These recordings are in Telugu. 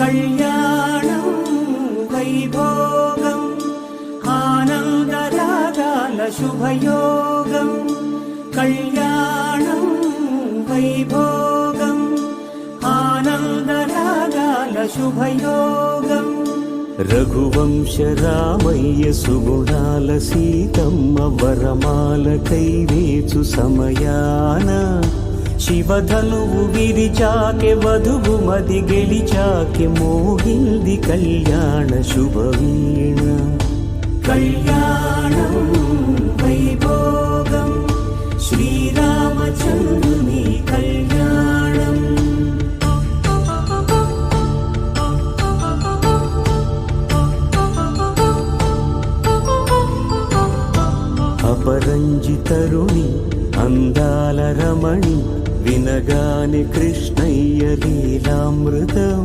కళ్యాణం వైభోగం ఆనందరాగాల శుభయోగం కళ్యాణం వైభోగం ఆనందరాగాల శుభయోగం రఘువంశ రామయ్య సుగుణాల సీతమ్మ వరమాల కైవేచు సమయాన శివధనువు విరిచాకె వధువు మది గెలిచాకె మోగింది కళ్యాణ శుభవీణ కళ్యాణం వైభోగం శ్రీరామచంద్రుని కళ్యాణం అపరంజి తరుణి అందాల రమణి వినగాని కృష్ణయ్య లీలామృతం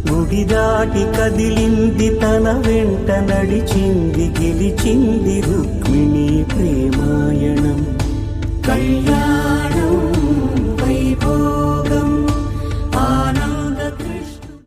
గుడి దాటి కదిలింది తన వెంట నడిచింది గెలిచింది రుక్మిణి ప్రేమాయణం కళ్యాణం